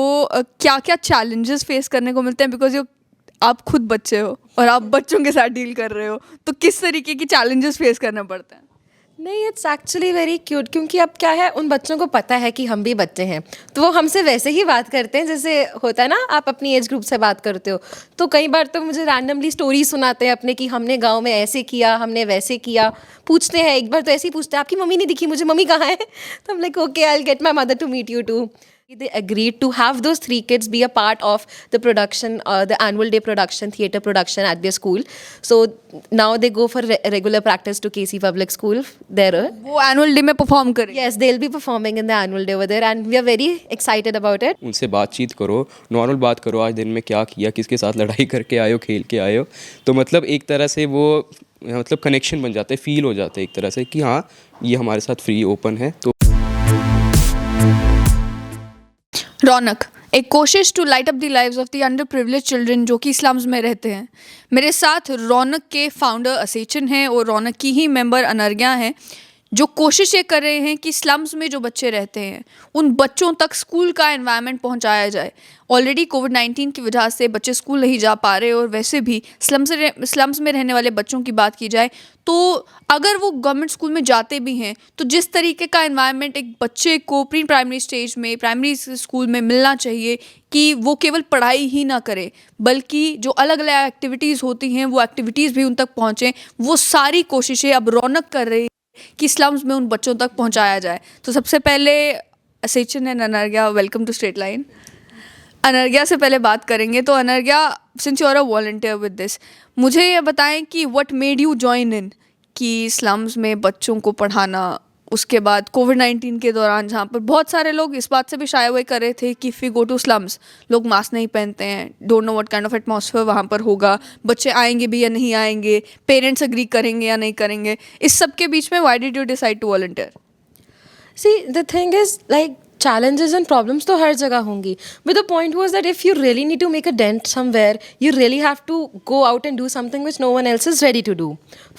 तो क्या क्या चैलेंजेस फेस करने को मिलते हैं, बिकॉज यू आप खुद बच्चे हो और आप बच्चों के साथ डील कर रहे हो, तो किस तरीके की चैलेंजेस फेस करने पड़ते हैं? नहीं, इट्स एक्चुअली वेरी क्यूट, क्योंकि अब क्या है, उन बच्चों को पता है कि हम भी बच्चे हैं, तो वो हमसे वैसे ही बात करते हैं जैसे होता है ना, आप अपनी एज ग्रुप से बात करते हो। तो कई बार तो मुझे रैंडमली स्टोरी सुनाते हैं अपने, कि हमने गांव में ऐसे किया, हमने वैसे किया। पूछते हैं, एक बार तो ऐसे ही पूछते हैं, आपकी मम्मी नहीं दिखी मुझे, मम्मी कहाँ है? तो हम like, okay, I will get my mother to meet you too. They agreed to have those three kids be a part of the production, the annual day production, theatre production at their school. So now they go for regular practice to KC Public School there. वो annual day में perform करें? Yes, they'll be performing in the annual day over there, and we are very excited about it. उनसे बातचीत करो, normal बात करो, आज दिन में क्या किया, किसके साथ लड़ाई करके आए हो, खेल के आए हो। तो मतलब एक तरह से वो मतलब कनेक्शन बन जाते हैं, फील हो जाते हैं एक तरह से कि हाँ, ये हमारे साथ फ्री ओपन है। तो रौनक, एक कोशिश to light up the lives of the underprivilege children जो कि स्लम्स में रहते हैं। मेरे साथ रौनक के फाउंडर असेचन हैं और रौनक की ही मेंबर अनर्ग्या हैं, जो कोशिश ये कर रहे हैं कि स्लम्स में जो बच्चे रहते हैं उन बच्चों तक स्कूल का एनवायरनमेंट पहुंचाया जाए। ऑलरेडी कोविड-19 की वजह से बच्चे स्कूल नहीं जा पा रहे, और वैसे भी स्लम्स में रहने वाले बच्चों की बात की जाए तो अगर वो गवर्नमेंट स्कूल में जाते भी हैं तो जिस तरीके का एनवायरनमेंट एक बच्चे को प्री प्राइमरी स्टेज में, प्राइमरी स्कूल में मिलना चाहिए कि वो केवल पढ़ाई ही ना करे, बल्कि जो अलग अलग एक्टिविटीज़ होती हैं वो एक्टिविटीज़ भी उन तक पहुँचें, वो सारी कोशिशें अब रौनक कर रही कि स्लम्स में उन बच्चों तक पहुंचाया जाए। तो सबसे पहले Asechin and Anargya, welcome to straight line. Anargya से पहले बात करेंगे, तो Anargya, since you are a volunteer with this, मुझे ये बताएं कि what made you join in कि स्लम्स में बच्चों को पढ़ाना। उसके बाद कोविड-19 के दौरान जहाँ पर बहुत सारे लोग इस बात से भी शाये हुए कर रहे थे कि if we go to slums, लोग मास्क नहीं पहनते हैं, don't know what kind of atmosphere वहाँ पर होगा, बच्चे आएंगे भी या नहीं आएंगे, पेरेंट्स एग्री करेंगे या नहीं करेंगे। इस सब के बीच में why did you decide to volunteer? See, the thing is, like, challenges and problems तो हर जगह होंगी, but the point was that if you really need to make a dent somewhere, you really have to go out and do something which no one else is ready to do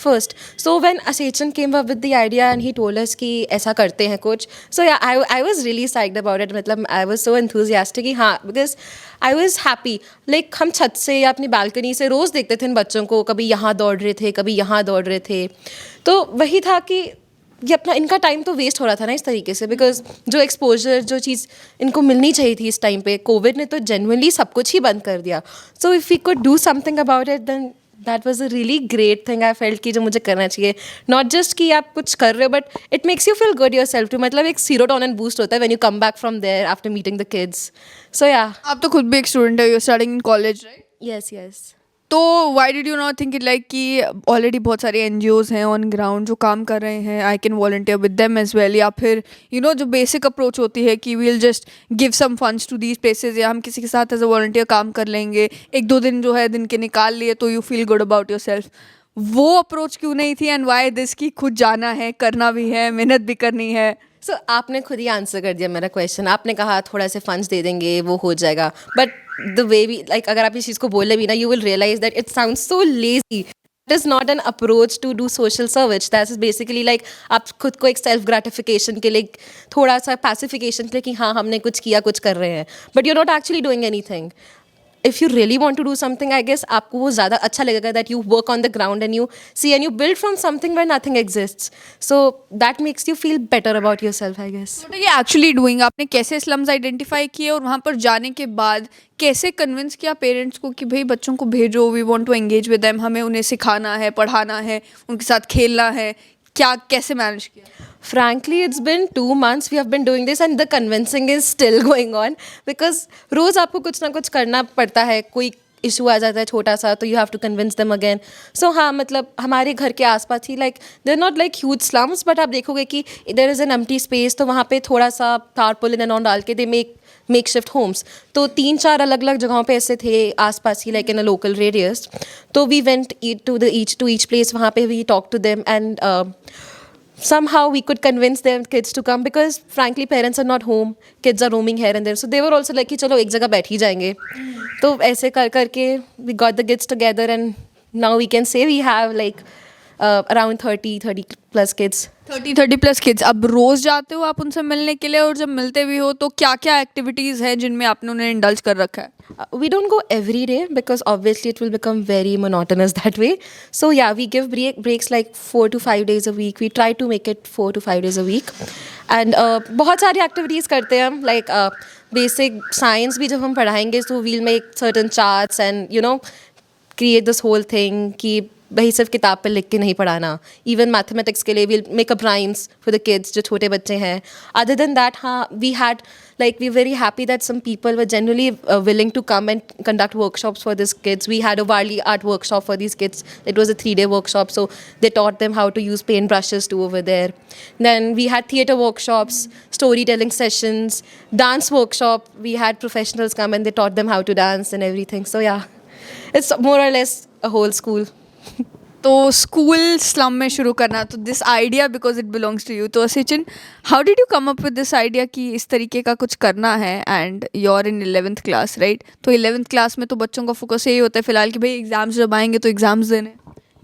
first. So when Asechan came up with the idea and he told us कि ऐसा करते हैं कुछ, so yeah, I was really psyched about it. मतलब I was so enthusiastic कि हाँ, because I was happy. Like हम छत से या अपनी बालकनी से रोज़ देखते थे इन बच्चों को, कभी यहाँ दौड़ रहे थे, कभी यहाँ दौड़ रहे थे। तो वही था कि ये अपना, इनका टाइम तो वेस्ट हो रहा था ना इस तरीके से, बिकॉज जो एक्सपोजर, जो चीज़ इनको मिलनी चाहिए थी इस टाइम पे, कोविड ने तो जेन्युइनली सब कुछ ही बंद कर दिया। So if we could do something about it, then that was a really great thing I felt कि जो मुझे करना चाहिए। नॉट जस्ट कि आप कुछ कर रहे हो, but it makes you feel good yourself too, मतलब एक सीरोटोनिन बूस्ट होता है when you come back from there after meeting the kids. So yeah, आप तो खुद भी एक स्टूडेंट है, you are studying in college, right? Yes yes. तो why did you not think it like कि ऑलरेडी बहुत सारे NGOs हैं ऑन ग्राउंड जो काम कर रहे हैं, I can volunteer with them as well, या फिर जो बेसिक अप्रोच होती है कि we'll just give some funds to these places, या हम किसी के साथ एज अ वॉलंटियर काम कर लेंगे, एक दो दिन जो है दिन के निकाल लिए तो you feel good about your self. वो अप्रोच क्यों नहीं थी, एंड वाई दिस कि खुद जाना है, करना भी है, मेहनत भी करनी है? सो आपने खुद ही आंसर कर दिया मेरा क्वेश्चन। आपने कहा थोड़ा से फंड्स दे देंगे वो हो जाएगा, but the way we, like, अगर आप इस चीज़ को बोले भी ना, you will realize that it sounds so lazy. It is not an approach to do social service, that is basically like आप खुद को एक सेल्फ ग्रेटिफिकेशन के लिए, थोड़ा सा पैसिफिकेशन के लिए कि हाँ हमने कुछ किया, कुछ कर रहे हैं, but you are not actually doing anything. If you really want to do something, I guess आपको वो ज़्यादा अच्छा लगेगा that you work on the ground and you see and you build from something where nothing exists. So that makes you feel better about yourself, I guess. What are you actually doing? आपने कैसे slums identify किए और वहाँ पर जाने के बाद कैसे कन्विंस किया पेरेंट्स को कि भाई बच्चों को भेजो, we want to engage with them, हमें उन्हें सिखाना है, पढ़ाना है, उनके साथ खेलना है, क्या कैसे मैनेज किया? Frankly, it's been 2 months we have been doing this and the convincing is still going on because रोज़ आपको कुछ ना कुछ करना पड़ता है, कोई इशू आ जाता है छोटा सा तो you have to convince them again. So हाँ, मतलब हमारे घर के आसपास ही, like they are not like huge slums, but आप देखोगे कि there is an empty space, तो वहाँ पे थोड़ा सा टारपोलिन एंड ऑन डाल के दे मेक शिफ्ट होम्स। तो 3-4 अलग अलग जगहों पे ऐसे थे आसपास ही, like in a local radius. तो we went to each place, वहाँ पे we talk to them and somehow we could convince their kids to come because frankly parents are not home, kids are roaming here and there, so they were also like कि चलो एक जगह बैठ ही जाएंगे। तो ऐसे कर करके we got the kids together and now we can say we have like around 30 plus kids. 30 plus kids. अब रोज जाते हो आप उनसे मिलने के लिए, और जब मिलते भी हो तो क्या क्या एक्टिविटीज़ हैं जिनमें आपने उन्हें इंडल्ज कर रखा है? We don't go every day because obviously it will become very monotonous that way. So yeah, we give breaks like 4 to 5 days a week. We try to make it 4 to 5 days a week. And बहुत सारी activities करते हैं हम, like basic science भी जब हम पढ़ाएंगे so we'll make certain charts and you know create this whole thing कि भाई सिर्फ किताब पे लिख के नहीं पढ़ाना. इवन मैथमेटिक्स के लिए we'll make up rhymes for the kids जो छोटे बच्चे हैं. Other than that, हाँ, we had like we're very happy that some people were generally willing to come and conduct workshops for these kids. We had a Varli art workshop for these kids. It was a 3-day workshop, so they taught them how to use paint brushes too over there. Then we had theatre workshops, storytelling sessions, dance workshop. We had professionals come and they taught them how to dance and everything. So yeah, it's more or less a whole school. तो school slum में शुरू करना, तो this idea because it belongs to you. तो Sachin, how did you come up with this idea कि इस तरीके का कुछ करना है? And you are in 11th class, right? तो 11th क्लास में तो बच्चों का फोकस यही होता है फिलहाल कि भाई एग्जाम्स जब आएंगे तो एग्जाम्स देने.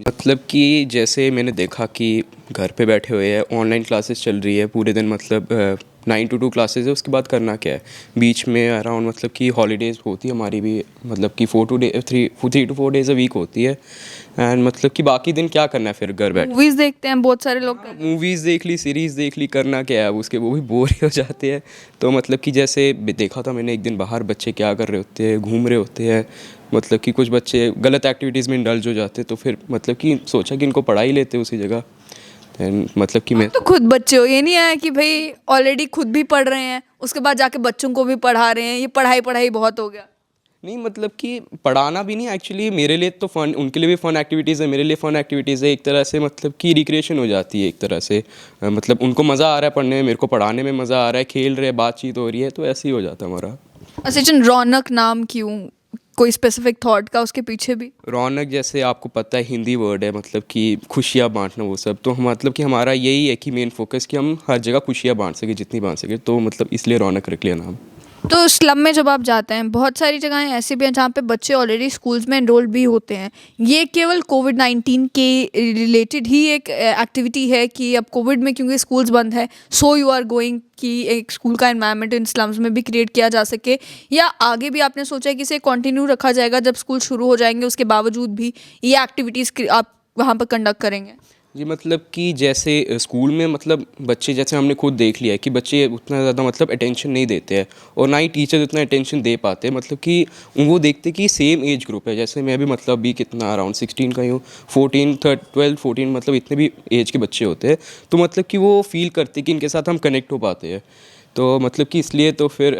मतलब कि जैसे मैंने देखा कि घर पे बैठे हुए हैं, ऑनलाइन क्लासेस चल रही है पूरे दिन, मतलब 9 to 2 क्लासेस है, उसके बाद करना क्या है? बीच में अराउंड मतलब कि हॉलीडेज़ होती है हमारी भी, मतलब कि 3 to 4 डेज़ अ वीक होती है. एंड मतलब कि बाकी दिन क्या करना है फिर घर बैठ? मूवीज देखते हैं बहुत सारे लोग. मूवीज़ देख ली, सीरीज़ देख ली, करना क्या है? अब उसके वो भी बोर ही हो जाते हैं. तो मतलब कि जैसे देखा था मैंने एक दिन बाहर बच्चे क्या कर रहे होते हैं, घूम रहे होते हैं, मतलब कि कुछ बच्चे गलत एक्टिविटीज़ में इंडल्ज हो जाते, तो फिर मतलब कि सोचा कि इनको पढ़ा ही लेते उसी जगह. एंड मतलब कि मैं तो खुद बच्चे हो, ये नहीं है कि भाई ऑलरेडी खुद भी पढ़ रहे हैं उसके बाद जाके बच्चों को भी पढ़ा रहे हैं, ये पढ़ाई पढ़ाई बहुत हो गया. नहीं, मतलब कि पढ़ाना भी नहीं एक्चुअली, मेरे लिए तो फ़न, उनके लिए भी फ़न एक्टिविटीज़ है, मेरे लिए फ़न एक्टिविटीज़ है. एक तरह से मतलब कि रिक्रिएशन हो जाती है एक तरह से. मतलब उनको मज़ा आ रहा है पढ़ने में, मेरे को पढ़ाने में मज़ा आ रहा है, खेल रहे हैं, बातचीत हो रही है, तो ऐसे ही हो जाता है हमारा. सचिन, रौनक नाम क्यों? कोई स्पेसिफिक थॉट का उसके पीछे भी? रौनक जैसे आपको पता है हिंदी वर्ड है, मतलब कि खुशियाँ बांटना वो सब, तो मतलब कि हमारा यही है कि मेन फोकस कि हम हर जगह खुशियाँ बांट सके जितनी बांट सके, तो मतलब इसलिए रौनक रख लिया नाम. तो स्लम में जब आप जाते हैं, बहुत सारी जगहें ऐसी भी हैं जहाँ पे बच्चे ऑलरेडी स्कूल्स में एनरोल्ड भी होते हैं. ये केवल कोविड-19 के रिलेटेड ही एक एक्टिविटी है कि अब कोविड में क्योंकि स्कूल्स बंद है, सो यू आर गोइंग कि एक स्कूल का एनवायरनमेंट इन स्लम्स में भी क्रिएट किया जा सके, या आगे भी आपने सोचा है कि इसे कंटिन्यू रखा जाएगा जब स्कूल शुरू हो जाएंगे उसके बावजूद भी ये एक्टिविटीज़ आप वहाँ पर कंडक्ट करेंगे? जी, मतलब कि जैसे स्कूल में मतलब बच्चे, जैसे हमने खुद देख लिया है कि बच्चे उतना ज़्यादा मतलब अटेंशन नहीं देते हैं, और ना ही टीचर उतना अटेंशन दे पाते हैं. मतलब कि वो देखते कि सेम एज ग्रुप है, जैसे मैं भी मतलब भी कितना अराउंड 16 का ही हूँ, 12 14 मतलब इतने भी एज के बच्चे होते हैं, तो मतलब कि वो फील करते कि इनके साथ हम कनेक्ट हो पाते हैं. तो मतलब कि इसलिए तो फिर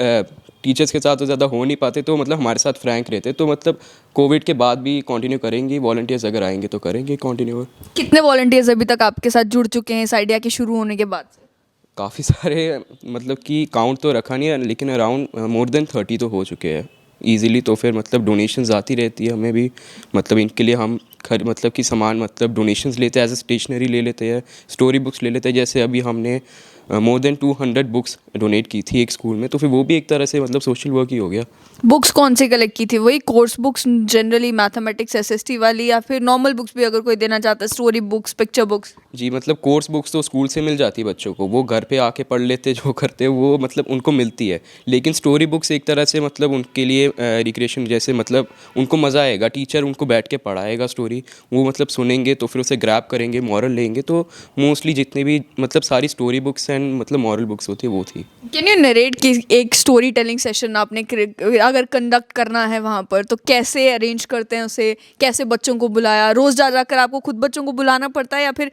टीचर्स के साथ तो ज़्यादा हो नहीं पाते, तो मतलब हमारे साथ फ्रैंक रहते, तो मतलब कोविड के बाद भी कंटिन्यू करेंगे. वॉलंटियर्स अगर आएंगे तो करेंगे कंटिन्यू. कितने वॉलंटियर्स अभी तक आपके साथ जुड़ चुके हैं इस आइडिया के शुरू होने के बाद से? काफ़ी सारे, मतलब कि काउंट तो रखा नहीं है, लेकिन अराउंड मोर देन 30 तो हो चुके हैं ईज़िली. तो फिर मतलब डोनेशंस आती रहती है हमें भी, मतलब इनके लिए हम मतलब कि सामान, मतलब डोनेशंस लेते हैं, एज ए स्टेशनरी ले लेते हैं, स्टोरी बुक्स ले लेते हैं. जैसे अभी हमने मोर देन 200 बुक्स डोनेट की थी एक स्कूल में, तो फिर वो भी एक तरह से मतलब सोशल वर्क ही हो गया. बुक्स कौन सी कलेक्ट की थी? वही course books generally mathematics SST वाली, या फिर नॉर्मल बुक्स भी अगर कोई देना चाहता है, स्टोरी बुक्स, पिक्चर बुक्स? जी, मतलब कोर्स बुक्स तो स्कूल से मिल जाती है बच्चों को, वो घर पे आके पढ़ लेते, जो करते हैं वो मतलब उनको मिलती है. लेकिन स्टोरी बुक्स एक तरह से मतलब उनके लिए रिक्रिएशन, जैसे मतलब उनको मज़ा आएगा, टीचर उनको बैठ के पढ़ाएगा स्टोरी, वो मतलब सुनेंगे तो फिर उसे ग्रैब करेंगे, मॉरल लेंगे. तो मोस्टली जितने भी मतलब सारी स्टोरी बुक्स एंड मतलब मॉरल बुक्स होती है वो थी. कैन यू नरेट कि एक स्टोरी टेलिंग सेशन आपने अगर कंडक्ट करना है वहाँ पर, तो कैसे अरेंज करते हैं उसे? कैसे बच्चों को बुलाया? रोज़ जा जाकर आपको खुद बच्चों को बुलाना पड़ता है, या फिर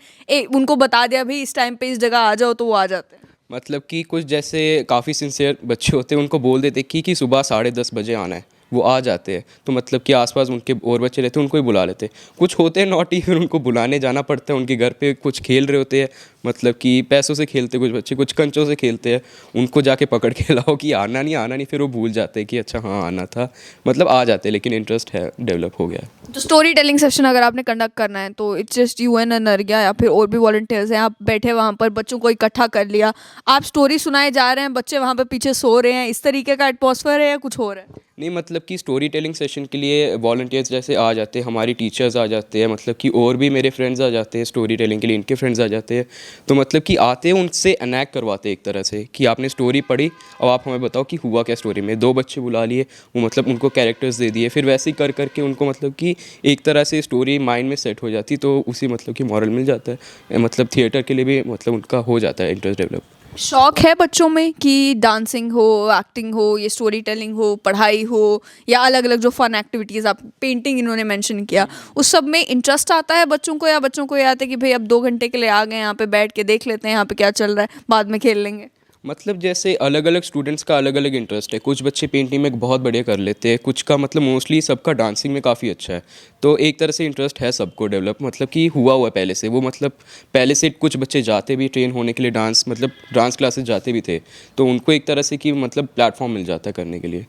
उनको बता दिया भाई इस टाइम पे इस जगह आ जाओ तो वो आ जाते हैं? मतलब कि कुछ जैसे काफ़ी सिंसियर बच्चे होते हैं, उनको बोल देते कि सुबह 10:30 बजे आना है, वो आ जाते हैं. तो मतलब कि आसपास उनके और बच्चे रहते हैं, उनको ही बुला लेते. कुछ होते हैं नॉटी, फिर उनको बुलाने जाना पड़ता है उनके घर पे. कुछ खेल रहे होते हैं, मतलब कि पैसों से खेलते कुछ बच्चे, कुछ कंचों से खेलते हैं, उनको जाके पकड़ के लाओ कि आना नहीं, फिर वो भूल जाते हैं कि अच्छा हाँ आना था, मतलब आ जाते हैं, लेकिन इंटरेस्ट है, डेवलप हो गया है. तो स्टोरी टेलिंग सेशन अगर आपने कंडक्ट करना है तो इट्स जस्ट यू एंड अनर्गया, या फिर और भी वॉलंटियर्स हैं, आप बैठे वहाँ पर बच्चों को इकट्ठा कर लिया, आप स्टोरी सुनाए जा रहे हैं, बच्चे वहाँ पर पीछे सो रहे हैं, इस तरीके का एटमॉस्फेयर है या कुछ और है? नहीं मतलब कि स्टोरी टेलिंग सेशन के लिए वॉलंटियर्स जैसे आ जाते हैं, हमारी टीचर्स आ जाते हैं, मतलब कि और भी मेरे फ्रेंड्स आ जाते हैं स्टोरी टेलिंग के लिए, इनके फ्रेंड्स आ जाते हैं। तो मतलब कि आते हैं, उनसे अनैक्ट करवाते हैं एक तरह से कि आपने स्टोरी पढ़ी, अब आप हमें बताओ कि हुआ क्या स्टोरी में। 2 बच्चे बुला लिए, वो मतलब उनको कैरेक्टर्स दे दिए, फिर वैसे ही कर करके उनको मतलब कि एक तरह से स्टोरी माइंड में सेट हो जाती, तो उसी मतलब कि मॉरल मिल जाता है। मतलब थिएटर के लिए भी मतलब उनका हो जाता है इंटरेस्ट डेवलप। शौक है बच्चों में कि डांसिंग हो, एक्टिंग हो, ये स्टोरी टेलिंग हो, पढ़ाई हो, या अलग अलग जो फन एक्टिविटीज़, आप पेंटिंग इन्होंने मेंशन किया, उस सब में इंटरेस्ट आता है बच्चों को, या बच्चों को ये आता है कि भाई अब 2 घंटे के लिए आ गए यहाँ पे, बैठ के देख लेते हैं यहाँ पे क्या चल रहा है, बाद में खेल लेंगे? मतलब जैसे अलग अलग स्टूडेंट्स का अलग अलग इंटरेस्ट है। कुछ बच्चे पेंटिंग में बहुत बढ़िया कर लेते हैं, कुछ का मतलब मोस्टली सबका डांसिंग में काफ़ी अच्छा है। तो एक तरह से इंटरेस्ट है सबको डेवलप, मतलब कि हुआ है पहले से। वो मतलब पहले से कुछ बच्चे जाते भी ट्रेन होने के लिए, डांस मतलब डांस क्लासेस जाते भी थे, तो उनको एक तरह से कि मतलब प्लेटफॉर्म मिल जाता है करने के लिए।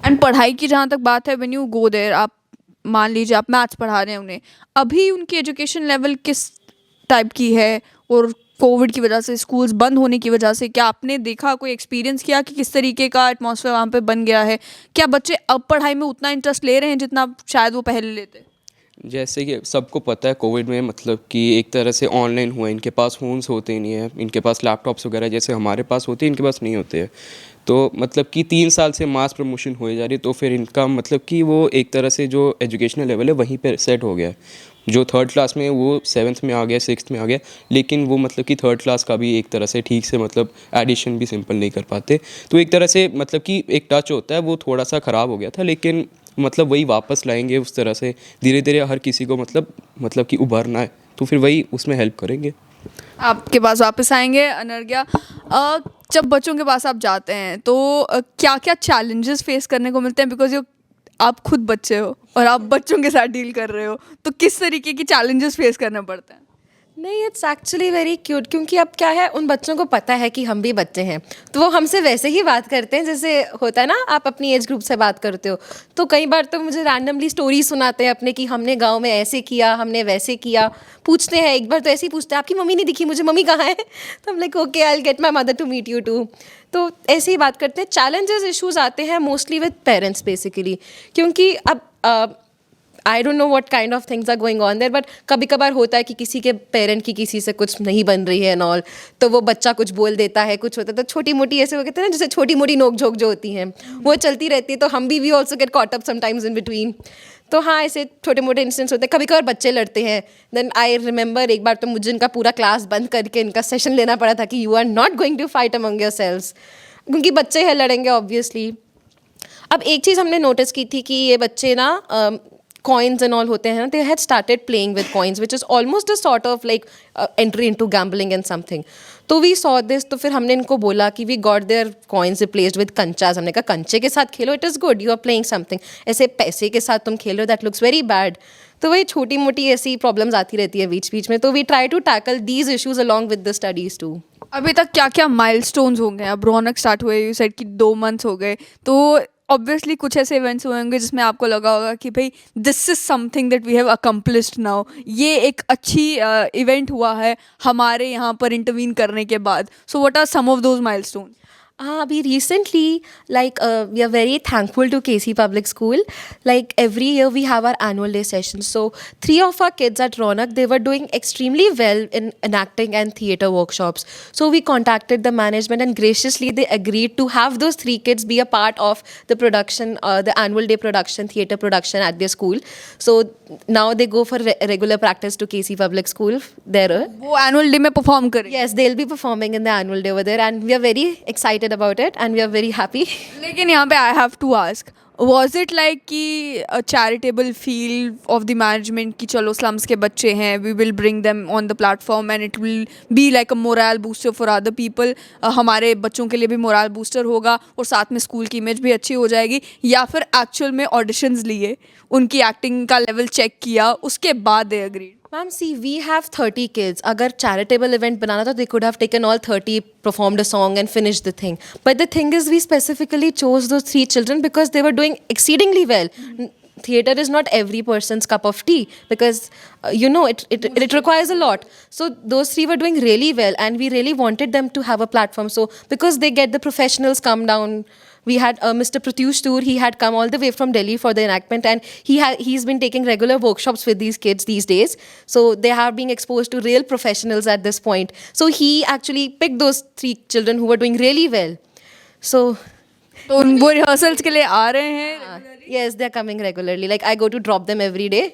एंड पढ़ाई की जहाँ तक बात है, व्हेन यू गो देयर, आप मान लीजिए आप मैथ्स पढ़ा रहे हैं उन्हें, अभी उनकी एजुकेशन लेवल किस टाइप की है? और कोविड की वजह से, स्कूल्स बंद होने की वजह से, क्या आपने देखा, कोई एक्सपीरियंस किया कि किस तरीके का एटमॉस्फेयर वहाँ पे बन गया है? क्या बच्चे अब पढ़ाई में उतना इंटरेस्ट ले रहे हैं जितना शायद वो पहले लेते? जैसे कि सबको पता है कोविड में मतलब कि एक तरह से ऑनलाइन हुआ, इनके पास फ़ोन्स होते ही नहीं है, इनके पास लैपटॉप्स वगैरह जैसे हमारे पास होते हैं, इनके पास नहीं होते हैं। तो मतलब कि 3 साल से मास प्रमोशन हो जा रही है, तो फिर इनका मतलब कि वो एक तरह से जो एजुकेशनल लेवल है वहीं पे सेट हो गया है। जो 3rd क्लास में है वो 7th में आ गया, 6th में आ गया, लेकिन वो मतलब कि 3rd क्लास का भी एक तरह से ठीक से मतलब एडिशन भी सिंपल नहीं कर पाते। तो एक तरह से मतलब कि एक टच होता है, वो थोड़ा सा ख़राब हो गया था, लेकिन मतलब वही वापस लाएंगे उस तरह से धीरे धीरे। हर किसी को मतलब कि उभरना है, तो फिर वही उसमें हेल्प करेंगे। आपके पास वापस आएंगे अनर्गया। जब बच्चों के पास आप जाते हैं तो क्या क्या चैलेंजेस फेस करने को मिलते हैं? बिकॉज यू, आप खुद बच्चे हो और आप बच्चों के साथ डील कर रहे हो, तो किस तरीके की चैलेंजेस फेस करने पड़ते हैं? नहीं, इट्स एक्चुअली वेरी क्यूट, क्योंकि अब क्या है, उन बच्चों को पता है कि हम भी बच्चे हैं, तो वो हमसे वैसे ही बात करते हैं जैसे होता है ना, आप अपनी एज ग्रुप से बात करते हो। तो कई बार तो मुझे रैंडमली स्टोरी सुनाते हैं अपने कि हमने गांव में ऐसे किया, हमने वैसे किया। पूछते हैं, एक बार तो ऐसे ही पूछते हैं, आपकी मम्मी नहीं दिखी मुझे, मम्मी कहाँ है? तो हम like okay, I will get my mother to meet you too. तो ऐसे ही बात करते हैं। चैलेंजेस, इशूज़ आते हैं मोस्टली विद पेरेंट्स बेसिकली, क्योंकि अब I don't know what kind of things are going on there, but कभी कभार होता है कि किसी के पेरेंट की किसी से कुछ नहीं बन रही है एंड ऑल, तो वो बच्चा कुछ बोल देता है, कुछ होता है, तो छोटी मोटी ऐसे वो कहते हैं ना, जैसे छोटी मोटी नोक झोंक जो होती हैं वो चलती रहती है। तो हम भी also get caught up sometimes in between. तो हाँ, ऐसे छोटे मोटे इंसिडेंट्स होते हैं। कभी कभार बच्चे लड़ते हैं। देन आई रिमेंबर एक बार तो मुझे इनका पूरा क्लास बंद करके इनका सेशन लेना पड़ा था कि you are not going to fight among yourselves, क्योंकि बच्चे हैं, लड़ेंगे ऑब्वियसली। अब एक चीज़ हमने नोटिस की थी कि ये बच्चे ना coins and all होते हैं ना, they had started playing with coins, which is almost a sort of like entry into gambling and something. तो we saw this, तो फिर हमने इनको बोला कि we got their coins replaced with कंचास। हमने कहा कंचे के साथ खेलो, it is good, you are playing something. ऐसे पैसे के साथ तुम खेल रहे हो, that looks very bad. तो वही छोटी मोटी ऐसी प्रॉब्लम्स आती रहती है बीच बीच में, तो we try to tackle these issues along with the studies too. अभी तक क्या क्या माइलस्टोन्स होंगे? अब रौनक स्टार्ट हुए, यू सेड कि 2 months हो गए, तो ऑब्वियसली कुछ ऐसे इवेंट्स हुए होंगे जिसमें आपको लगा होगा कि भाई this is something that we have accomplished now, ये एक अच्छी इवेंट हुआ है हमारे यहाँ पर इंटरवीन करने के बाद। So what are some of those milestones? We recently, like, we are very thankful to KC Public School. Like, every year we have our annual day sessions. So, 3 of our kids at Ronak, they were doing extremely well in acting and theatre workshops. So, we contacted the management and graciously they agreed to have those 3 kids be a part of the production, the annual day production, theatre production at their school. So, now they go for regular practice to KC Public School there. वो annual day में perform करें? Yes, they'll be performing in the annual day over there, and we are very excited about it and we are very happy. लेकिन यहाँ पे I have to ask, was it like कि charitable feel of the management कि चलो slums के बच्चे हैं, we will bring them on the platform and it will be like a moral booster for other people, हमारे बच्चों के लिए भी मोरल बूस्टर होगा और साथ में स्कूल की इमेज भी अच्छी हो जाएगी? या फिर एक्चुअल में ऑडिशंस लिए, उनकी एक्टिंग का लेवल चेक किया, उसके बाद they agreed? Ma'am, see, we have 30 kids. अगर charitable event बनाना था, they could have taken all 30, performed a song and finished the thing. But the thing is, we specifically chose those 3 children because they were doing exceedingly well. Theatre is not every person's cup of tea because, it requires a lot. So those 3 were doing really well and we really wanted them to have a platform. So because they get the professionals come down we had Mr. Pratyush Toor. He had come all the way from Delhi for the enactment, and he's been taking regular workshops with these kids these days. So they are being exposed to real professionals at this point. So he actually picked those 3 children who were doing really well. So तो वो rehearsals के लिए आ रहे हैं yes, they're coming regularly. Like I go to drop them every day.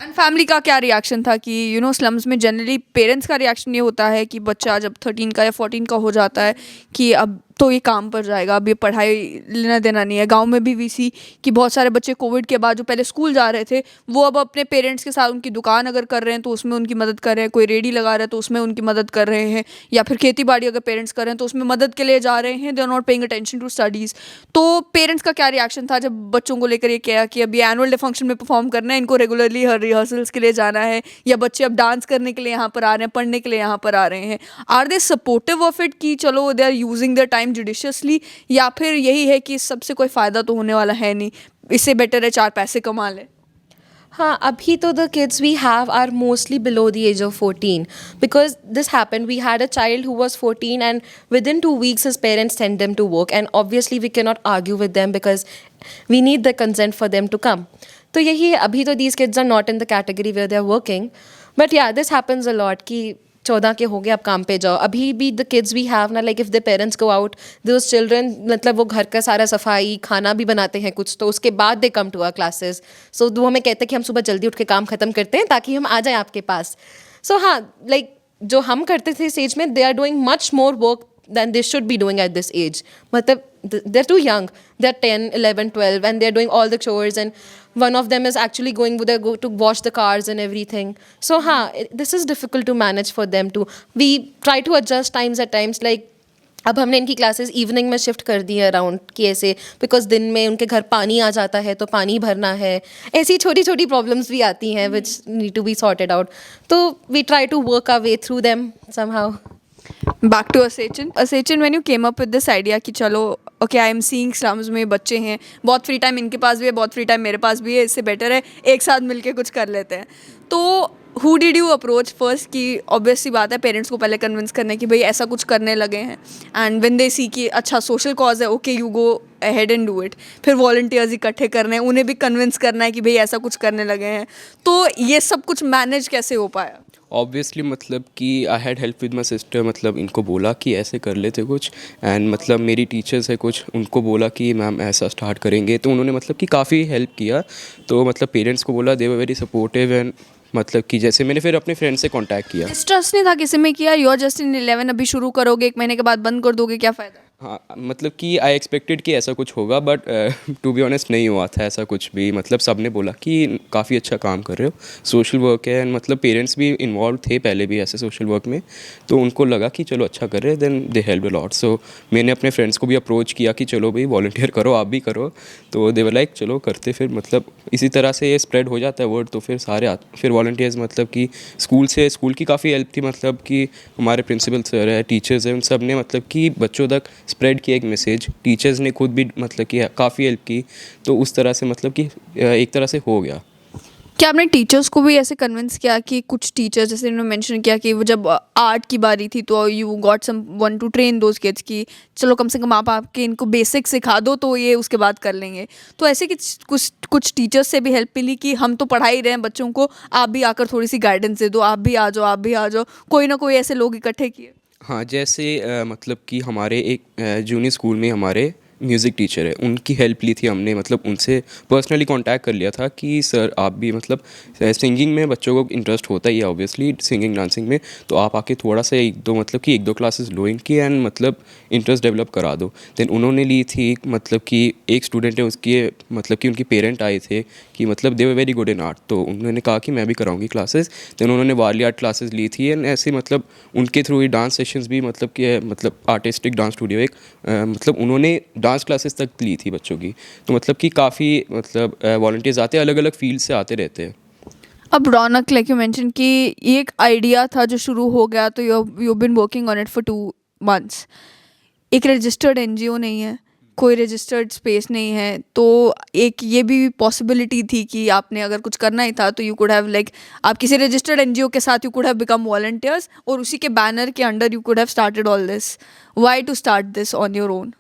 And family का क्या reaction था कि स्लम्स में जनरली पेरेंट्स का रिएक्शन ये होता है कि बच्चा जब 13 का या 14 का हो जाता है कि अब तो ये काम पर जाएगा, अब ये पढ़ाई लेना देना नहीं है। गांव में भी वीसी कि बहुत सारे बच्चे कोविड के बाद जो पहले स्कूल जा रहे थे वो अब अपने पेरेंट्स के साथ उनकी दुकान अगर कर रहे हैं तो उसमें उनकी मदद कर रहे हैं, कोई रेडी लगा रहा है तो उसमें उनकी मदद कर रहे हैं, या फिर खेती बाड़ी अगर पेरेंट्स कर रहे हैं तो उसमें मदद के लिए जा रहे हैं। They are not paying attention to studies. तो पेरेंट्स का क्या रिएक्शन था जब बच्चों को लेकर ये किया कि अब ये एनुअल डे फंक्शन में परफॉर्म करना है, इनको रेगुलरली हर रिहर्सल्स के लिए जाना है, या बच्चे अब डांस करने के लिए यहाँ पर आ रहे हैं, पढ़ने के लिए यहाँ पर आ रहे हैं? Are they supportive of it कि चलो they are using their time judiciously, या फिर यही है कि सबसे कोई फ़ायदा तो होने वाला है नहीं, इससे बेटर है 4 पैसे कमा ले? हाँ, अभी तो the kids we have are mostly below the age of 14 because this happened. We had a child who was 14 and within 2 weeks his parents sent them to work, and obviously we cannot argue with them because we need the consent for them to come. तो यही है, अभी तो these kids are not in the category where they are working, but yeah, this happens a lot कि 14 के हो गए अब काम पे जाओ। अभी भी द किड्स वी हैव ना, like if the parents go out, those children मतलब वो घर का सारा सफाई खाना भी बनाते हैं कुछ, तो उसके बाद दे कम टू आवर क्लासेस। सो वो हमें कहते हैं कि हम सुबह जल्दी उठ के काम ख़त्म करते हैं ताकि हम आ जाएं आपके पास। सो हाँ, लाइक जो हम करते थे इस एज में, they are doing much more work than they should be doing at this age. मतलब they're too young. They're 10, 11, 12 and they're doing all the chores, and one of them is actually going to wash the cars and everything. So हाँ, this is difficult to manage for them too. We try to adjust times at times, like अब हमने इनकी classes evening में shift कर दी है around कि ऐसे, because दिन में उनके घर पानी आ जाता है तो पानी भरना है, ऐसी छोटी छोटी प्रॉब्लम्स भी आती हैं which need to be sorted out. तो we try to work our way through them somehow. Back to Asechin, when you came up with this idea कि चलो okay I am seeing slums में बच्चे हैं, बहुत फ्री टाइम इनके पास भी है, बहुत फ्री टाइम मेरे पास भी है, इससे बेटर है एक साथ मिलके कुछ कर लेते हैं। तो who did you approach first? कि ऑब्वियस सी बात है पेरेंट्स को पहले कन्विंस करने की भाई ऐसा कुछ करने लगे हैं, एंड व्हेन दे सी कि अच्छा सोशल कॉज है, okay you go ahead and do it. फिर वॉलंटियर्स इकट्ठे करने हैं, उन्हें भी कन्विंस करना है कि भाई ऐसा कुछ करने लगे हैं। तो ये सब कुछ मैनेज कैसे हो पाया? ऑब्वियसली मतलब कि I had help with my sister, मतलब इनको बोला कि ऐसे कर लेते कुछ, एंड मतलब मेरी टीचर्स है कुछ, उनको बोला कि मैम ऐसा स्टार्ट करेंगे, तो उन्होंने मतलब कि काफ़ी हेल्प किया। तो मतलब पेरेंट्स को बोला, दे वर वेरी सपोर्टिव, एंड मतलब कि जैसे मैंने फिर अपने फ्रेंड से कांटेक्ट किया। डिस्ट्रस्ट नहीं था किसी में कि यार यू आर जस्ट इन 11, अभी शुरू करोगे 1 महीने के बाद बंद कर दोगे, क्या फ़ायदा? हाँ, मतलब कि आई एक्सपेक्टेड कि ऐसा कुछ होगा, बट टू बी ऑनेस्ट नहीं हुआ था ऐसा कुछ भी। मतलब सब ने बोला कि काफ़ी अच्छा काम कर रहे हो, सोशल वर्क है, एंड मतलब पेरेंट्स भी इन्वॉल्व थे पहले भी ऐसे सोशल वर्क में, तो उनको लगा कि चलो अच्छा कर रहे हैं, then they help a lot. So मैंने अपने फ्रेंड्स को भी अप्रोच किया कि चलो भाई वॉलंटियर करो, आप भी करो, तो दे वर लाइक चलो करते। फिर मतलब इसी तरह से ये स्प्रेड हो जाता है वर्ड, तो फिर सारे फिर वॉलंटियर्स मतलब कि स्कूल की काफ़ी हेल्प थी, मतलब कि हमारे प्रिंसिपल सर है, टीचर्स हैं, उन सब ने मतलब कि बच्चों तक स्प्रेड किया एक मैसेज। टीचर्स ने खुद भी मतलब कि काफ़ी हेल्प की, तो उस तरह से मतलब कि एक तरह से हो गया। क्या आपने टीचर्स को भी ऐसे कन्विंस किया कि कुछ टीचर्स जैसे इन्होंने मेंशन किया कि वो जब आर्ट की बारी थी तो you got someone to train those kids की चलो कम से कम आप आपके इनको बेसिक सिखा दो तो ये उसके बाद कर लेंगे? तो ऐसे कि कुछ टीचर्स से भी हेल्प मिली कि हम तो पढ़ा ही रहे हैं बच्चों को, आप भी आकर थोड़ी सी गाइडेंस दे दो, आप भी आ जाओ, कोई ना कोई ऐसे लोग इकट्ठे किए? हाँ, जैसे मतलब कि हमारे एक जूनियर स्कूल में हमारे म्यूज़िक टीचर है, उनकी हेल्प ली थी हमने, मतलब उनसे पर्सनली कांटेक्ट कर लिया था कि सर आप भी मतलब सिंगिंग में बच्चों को इंटरेस्ट होता ही है ऑब्वियसली, सिंगिंग डांसिंग में, तो आप आके थोड़ा सा एक दो क्लासेस लो इनकी, एंड मतलब इंटरेस्ट डेवलप करा दो। देन उन्होंने ली थी, मतलब कि एक स्टूडेंट है उसकी मतलब कि उनके पेरेंट आए थे कि मतलब they were very good in art, तो उन्होंने कहा कि मैं भी कराऊंगी क्लासेस। देन उन्होंने वारली आर्ट क्लासेस ली थी, एंड ऐसे मतलब उनके थ्रू ही डांस सेशंस भी मतलब कि मतलब आर्टिस्टिक डांस स्टूडियो एक मतलब उन्होंने डांस क्लासेस तक ली थी बच्चों की। तो मतलब कि काफ़ी मतलब वॉलंटियर्स आते हैं, अलग अलग फील्ड से आते रहते हैं। अब रौनक लाइक यू मेंशन कि ये एक आइडिया था जो शुरू हो गया, तो you been working on it for 2 months। एक रजिस्टर्ड एनजीओ नहीं है, कोई रजिस्टर्ड स्पेस नहीं है, तो एक ये भी पॉसिबिलिटी थी कि आपने अगर कुछ करना ही था तो यू कुड हैव लाइक आप किसी रजिस्टर्ड एनजीओ के साथ you could have become volunteers और उसी के बैनर के under you could have started all this. Why to start this on your own?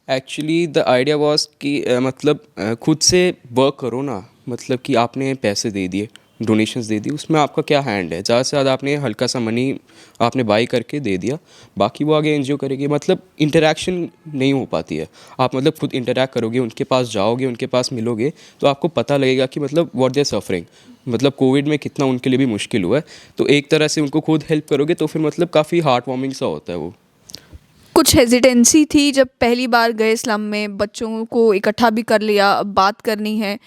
Actually the idea was कि मतलब खुद से वर्क करो ना, मतलब कि आपने पैसे दे दिए, डोनेशंस दे दी, उसमें आपका क्या हैंड है, ज़्यादा से ज़्यादा आपने हल्का सा मनी आपने बाई करके दे दिया, बाकी वो आगे एनजीओ करेगी। मतलब इंटरेक्शन नहीं हो पाती है। आप मतलब खुद इंटरेक्ट करोगे, उनके पास जाओगे, उनके पास मिलोगे, तो आपको पता लगेगा कि मतलब व्हाट दे आर सफरिंग, मतलब कोविड में कितना उनके लिए भी मुश्किल हुआ है। तो एक तरह से उनको खुद हेल्प करोगे तो फिर मतलब काफ़ी हार्ट वार्मिंग सा होता है वो। कुछ हेजिटेंसी थी जब पहली बार गए स्लम में, बच्चों को इकट्ठा भी कर लिया, अब बात करनी है।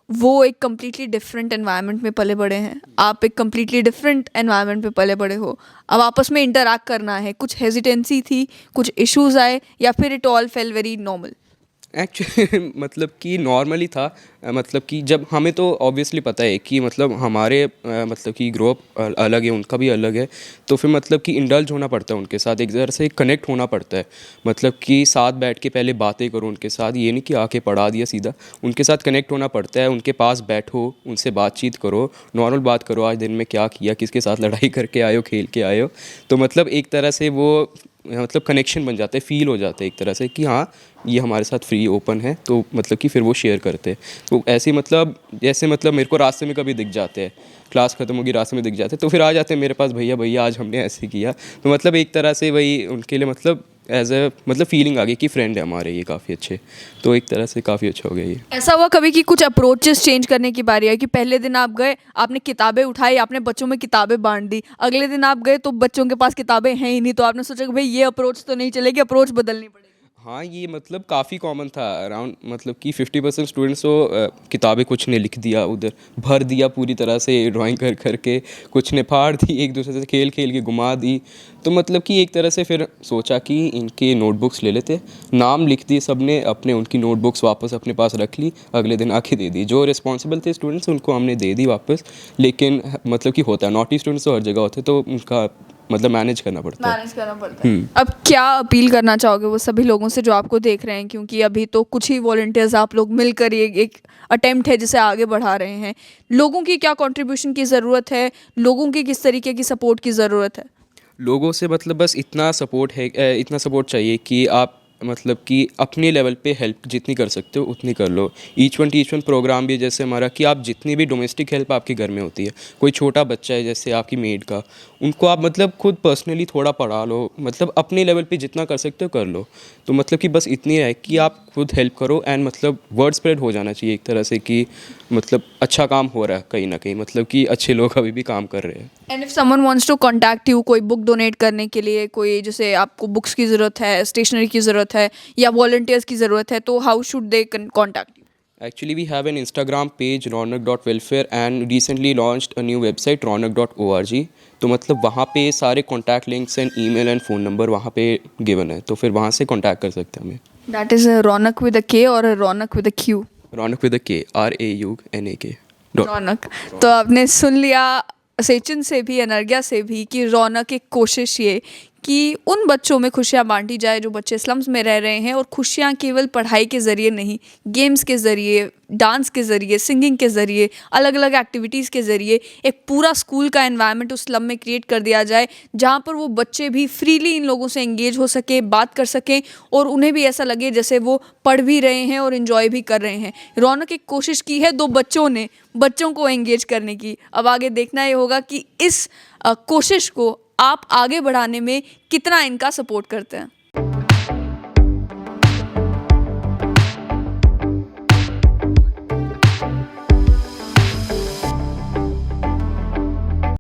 वो एक कम्प्लीटली डिफरेंट एनवायरनमेंट में पले बड़े हैं, आप एक कम्प्लीटली डिफरेंट एनवायरनमेंट में पले बड़े हो, अब आपस में इंटरैक्ट करना है। कुछ हेजिटेंसी थी, कुछ इश्यूज आए, या फिर it all fail very normal? Actually मतलब कि नॉर्मली था। मतलब कि जब हमें तो ऑब्वियसली पता है कि मतलब हमारे मतलब कि ग्रुप अलग है, उनका भी अलग है, तो फिर मतलब कि इंडल्ज होना पड़ता है उनके साथ, एक तरह से कनेक्ट होना पड़ता है। मतलब कि साथ बैठ के पहले बातें करो उनके साथ, ये नहीं कि आके पढ़ा दिया सीधा, उनके साथ कनेक्ट होना पड़ता है, उनके पास बैठो, उनसे बातचीत करो, नॉर्मल बात करो, आज दिन में क्या किया, किसके साथ लड़ाई करके आए हो, खेल के आए हो। तो मतलब एक तरह से वो मतलब कनेक्शन बन जाता है, फ़ील हो जाता है एक तरह से कि हाँ ये हमारे साथ फ्री ओपन है, तो मतलब कि फिर वो शेयर करते हैं। तो ऐसे ही मतलब जैसे मतलब मेरे को रास्ते में कभी दिख जाते हैं, क्लास ख़त्म होगी रास्ते में दिख जाते हैं, तो फिर आ जाते हैं मेरे पास, भैया भैया आज हमने ऐसे किया। तो मतलब एक तरह से वही उनके लिए मतलब एज अ मतलब फीलिंग आ गई कि फ्रेंड है हमारे ये काफ़ी अच्छे। तो एक तरह से काफ़ी अच्छा हो गया ये। ऐसा हुआ कभी कि कुछ अप्रोचेस चेंज करने की बारी आई कि पहले दिन आप गए, आपने किताबें उठाई, आपने बच्चों में किताबें बांट दी, अगले दिन आप गए तो बच्चों के पास किताबें हैं ही नहीं, तो आपने सोचा कि भाई ये अप्रोच तो नहीं चलेगी, अप्रोच बदलनी पड़ेगी? हाँ, ये मतलब काफ़ी कॉमन था अराउंड, मतलब कि 50% स्टूडेंट्स को किताबें कुछ ने लिख दिया, उधर भर दिया पूरी तरह से ड्राइंग कर करके, कुछ ने फाड़ दी, एक दूसरे से खेल खेल के घुमा दी। तो मतलब कि एक तरह से फिर सोचा कि इनके नोटबुक्स ले लेते, नाम लिख दिए सब ने अपने, उनकी नोटबुक्स वापस अपने पास रख ली, अगले दिन आके दे दी। जो रिस्पॉन्सिबल थे स्टूडेंट्स उनको हमने दे दी वापस, लेकिन मतलब कि होता है नॉटी स्टूडेंट्स तो हर जगह होते, तो उनका मतलब मैनेज करना पड़ता है। मैनेज करना पड़ता है। अब क्या अपील करना चाहोगे वो सभी लोगों से जो आपको देख रहे हैं, क्योंकि अभी तो कुछ ही वॉलंटियर्स आप लोग मिलकर ये एक अटेम्प्ट है जिसे आगे बढ़ा रहे हैं, लोगों की क्या कंट्रीब्यूशन की ज़रूरत है, लोगों की किस तरीके की सपोर्ट की ज़रूरत है? लोगों से मतलब बस इतना सपोर्ट है, इतना सपोर्ट चाहिए कि आप मतलब कि अपने लेवल पे हेल्प जितनी कर सकते हो उतनी कर लो। ईच वन प्रोग्राम भी है जैसे हमारा, कि आप जितनी भी डोमेस्टिक हेल्प आपके घर में होती है, कोई छोटा बच्चा है जैसे आपकी मेड का, उनको आप मतलब खुद पर्सनली थोड़ा पढ़ा लो, मतलब अपने लेवल पे जितना कर सकते हो कर लो। तो मतलब कि बस इतनी है कि आप खुद हेल्प करो, एंड मतलब वर्ड स्प्रेड हो जाना चाहिए एक तरह से कि मतलब अच्छा काम हो रहा है कहीं ना कहीं, मतलब कि अच्छे लोग अभी भी काम कर रहे हैं। And if someone wants to contact you, कोई बुक डोनेट करने के लिए, कोई जैसे आपको बुक्स की ज़रूरत है, स्टेशनरी की ज़रूरत है, या वॉलंटियर्स की ज़रूरत है, तो how should they contact you? Actually, we have an Instagram page ronak.welfare and recently launched a new website ronak.org। तो मतलब वहाँ पे सारे contact links and email and phone number वहाँ पे गिवन है, तो फिर वहाँ से कॉन्टैक्ट कर सकते हैं हमें। That is Raunak with a K और Raunak with a Q? Raunak with K, RAUNAK। Raunak. तो आपने सुन लिया सचिन से भी, अनर्गया से भी, कि रौनक एक कोशिश ये कि उन बच्चों में खुशियाँ बांटी जाए जो बच्चे स्लम्स में रह रहे हैं, और खुशियाँ केवल पढ़ाई के ज़रिए नहीं, गेम्स के ज़रिए, डांस के ज़रिए, सिंगिंग के ज़रिए, अलग अलग एक्टिविटीज़ के ज़रिए एक पूरा स्कूल का एनवायरनमेंट उस स्लम में क्रिएट कर दिया जाए, जहाँ पर वो बच्चे भी फ्रीली इन लोगों से एंगेज हो सके, बात कर सकें, और उन्हें भी ऐसा लगे जैसे वो पढ़ भी रहे हैं और इन्जॉय भी कर रहे हैं। रौनक एक कोशिश की है दो बच्चों ने, बच्चों को एंगेज करने की। अब आगे देखना ये होगा कि इस कोशिश को आप आगे बढ़ाने में कितना इनका सपोर्ट करते हैं।